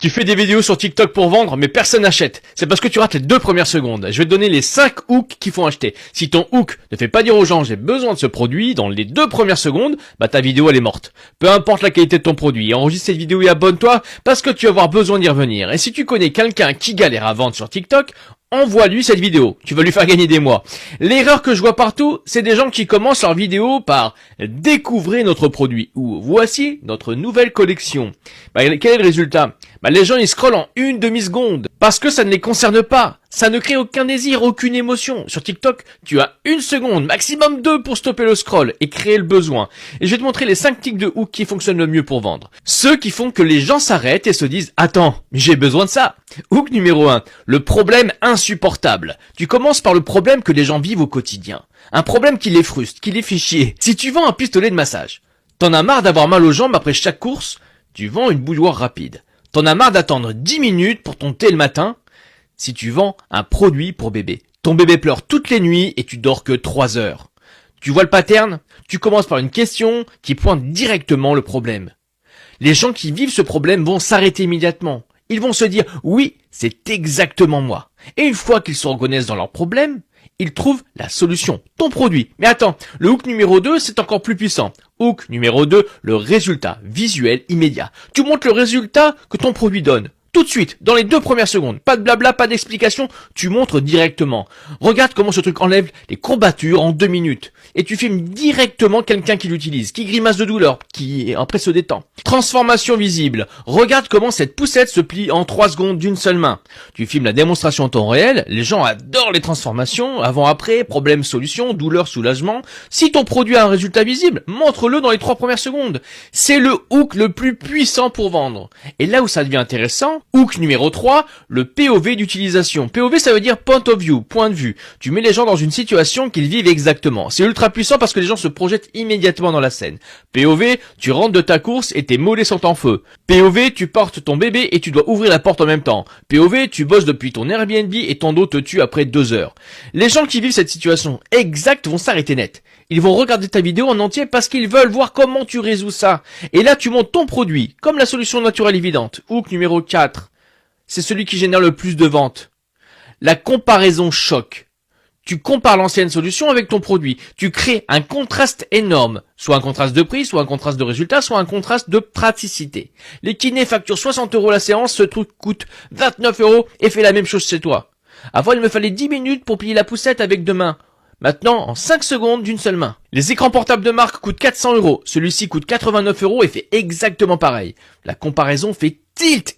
Tu fais des vidéos sur TikTok pour vendre, mais personne n'achète. C'est parce que tu rates les 2 premières secondes. Je vais te donner les 5 hooks qui font acheter. Si ton hook ne fait pas dire aux gens j'ai besoin de ce produit dans les 2 premières secondes, bah ta vidéo elle est morte. Peu importe la qualité de ton produit, enregistre cette vidéo et abonne-toi parce que tu vas avoir besoin d'y revenir. Et si tu connais quelqu'un qui galère à vendre sur TikTok, envoie-lui cette vidéo, tu vas lui faire gagner des mois. L'erreur que je vois partout, c'est des gens qui commencent leur vidéo par « Découvrez notre produit » ou « Voici notre nouvelle collection ». Quel est le résultat ? Les gens ils scrollent en une demi-seconde parce que ça ne les concerne pas. Ça ne crée aucun désir, aucune émotion. Sur TikTok, tu as 1 seconde, maximum 2 pour stopper le scroll et créer le besoin. Et je vais te montrer les 5 tics de hook qui fonctionnent le mieux pour vendre. Ceux qui font que les gens s'arrêtent et se disent « Attends, mais j'ai besoin de ça ». Hook numéro 1, le problème insupportable. Tu commences par le problème que les gens vivent au quotidien. Un problème qui les frustre, qui les fait chier. Si tu vends un pistolet de massage, t'en as marre d'avoir mal aux jambes après chaque course, tu vends une bouilloire rapide. T'en as marre d'attendre 10 minutes pour ton thé le matin, si tu vends un produit pour bébé. Ton bébé pleure toutes les nuits et tu dors que 3 heures. Tu vois le pattern ? Tu commences par une question qui pointe directement le problème. Les gens qui vivent ce problème vont s'arrêter immédiatement. Ils vont se dire « Oui, c'est exactement moi ». Et une fois qu'ils se reconnaissent dans leur problème, ils trouvent la solution, ton produit. Mais attends, le hook numéro 2, c'est encore plus puissant. Hook numéro 2, le résultat visuel immédiat. Tu montres le résultat que ton produit donne. Tout de suite, dans les 2 premières secondes. Pas de blabla, pas d'explication, tu montres directement. Regarde comment ce truc enlève les courbatures en 2 minutes. Et tu filmes directement quelqu'un qui l'utilise, qui grimace de douleur, qui après se détend. Transformation visible. Regarde comment cette poussette se plie en 3 secondes d'une seule main. Tu filmes la démonstration en temps réel, les gens adorent les transformations, avant-après, problème, solution, douleur, soulagement. Si ton produit a un résultat visible, montre-le dans les 3 premières secondes. C'est le hook le plus puissant pour vendre. Et là où ça devient intéressant, hook numéro 3, le POV d'utilisation. POV, ça veut dire point of view, point de vue. Tu mets les gens dans une situation qu'ils vivent exactement. C'est ultra puissant parce que les gens se projettent immédiatement dans la scène. POV, tu rentres de ta course et tes mollets sont en feu. POV, tu portes ton bébé et tu dois ouvrir la porte en même temps. POV, tu bosses depuis ton Airbnb et ton dos te tue après 2 heures. Les gens qui vivent cette situation exacte vont s'arrêter net. Ils vont regarder ta vidéo en entier parce qu'ils veulent voir comment tu résous ça. Et là, tu montes ton produit, comme la solution naturelle évidente. Hook numéro 4. C'est celui qui génère le plus de ventes. La comparaison choc. Tu compares l'ancienne solution avec ton produit. Tu crées un contraste énorme. Soit un contraste de prix, soit un contraste de résultat, soit un contraste de praticité. Les kinés facturent 60 € la séance, ce truc coûte 29 € et fait la même chose chez toi. Avant, il me fallait 10 minutes pour plier la poussette avec 2 mains. Maintenant, en 5 secondes d'une seule main. Les écrans portables de marque coûtent 400 €. Celui-ci coûte 89 € et fait exactement pareil. La comparaison fait tilt